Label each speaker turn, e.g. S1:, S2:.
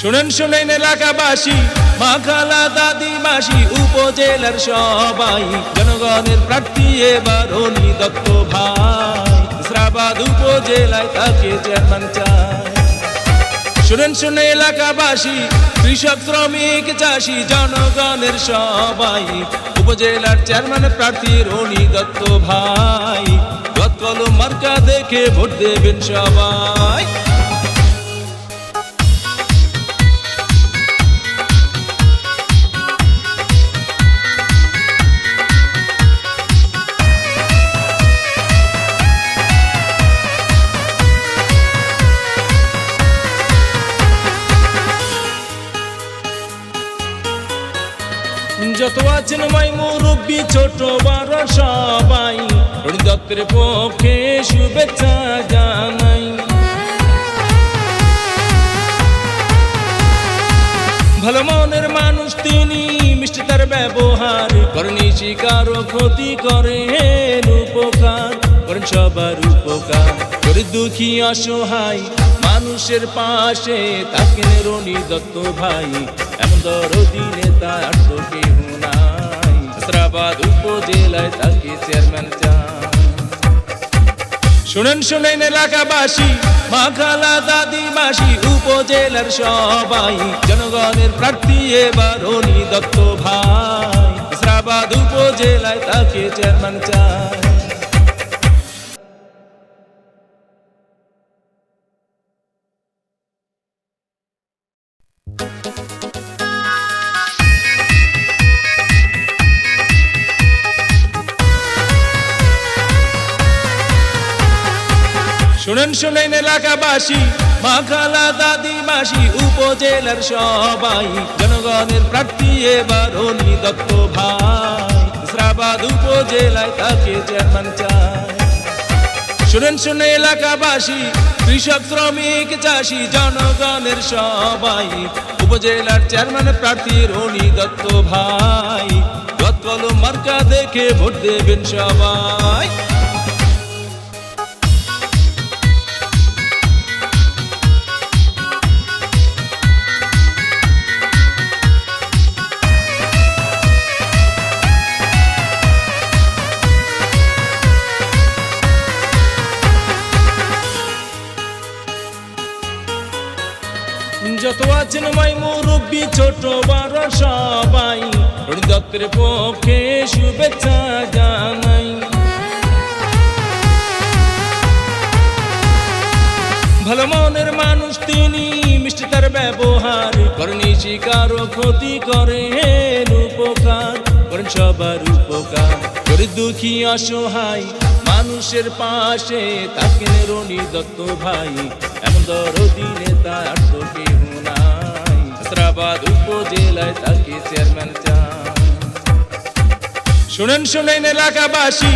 S1: শুনেন শুনেন এলাকাবাসী, মা খালা দাদি মাসি উপজেলার সবাই, জনগণের প্রার্থী এবার অনি দত্ত ভাই। ইসরাবাদ উপজেলায় তাকে চেয়ারম্যান চাই। শুনেন শুনে এলাকাবাসী, কৃষক শ্রমিক চাষি জনগণের সবাই, উপজেলার চেয়ারম্যান প্রার্থীর অনি দত্ত ভাই। দত কলম মার্কা দেখে ভোট দেবেন সবাই। যত আছেন মাই মুরব্বী ছোট বড় সবাই, অনি দত্তের পক্ষে শুভেচ্ছা জানাই। ভালো মনের মানুষ তিনি, মিষ্টি তার ব্যবহার, করেনি শিকার ও ক্ষতি করেন উপকার, করেন সবার উপকার। গরিব দুঃখী অসহায় মানুষের পাশে থাকেন অনি দত্ত ভাই। এমন দরদি নেতা আর তো কেউ নাই, ইসরাবাদ উপজেলায় তাকে চেয়ারম্যান চাই। শুনেন শুনেন এলাকাবাসী, মা খালা দাদি মাসি উপজেলার সবাই, জনগণের প্রার্থী এবার অনি দত্ত ভাই। ইসরাবাদ উপজেলায় তাকে চেয়ারম্যান চাই। শুনেন শুনেন এলাকাবাসী, মা খালা দাদি মাসি উপজেলার সবাই, জনগণের প্রার্থী এবার অনি দত্ত ভাই। ইসরাবাদ উপজেলায় তাকে চেয়ারম্যান চাই। শুনেন শুনে এলাকাবাসী, কৃষক শ্রমিক চাষি জনগণের সবাই, উপজেলার চেয়ারম্যান প্রার্থীর অনি দত্ত ভাই। দত কলম মার্কা দেখে ভোট দেবেন সবাই। যত আছেন মাই মুরব্বী ছোট বড় সবাই, অনি দত্তের পক্ষে শুভেচ্ছা জানাই। ভালো মনের মানুষ তিনি, মিষ্টি তার ব্যবহার, করেনি শিকার ও ক্ষতি করেন উপকার, করেন সবার উপকার। গরিব দুঃখী অসহায় মানুষের পাশে থাকেন অনি দত্ত ভাই। এমন দরদি নেতা আর তো কেউ নাই, ইসরাবাদ উপজেলায় তাকে চেয়ারম্যান চাই। শুনেন শুনেন এলাকাবাসী,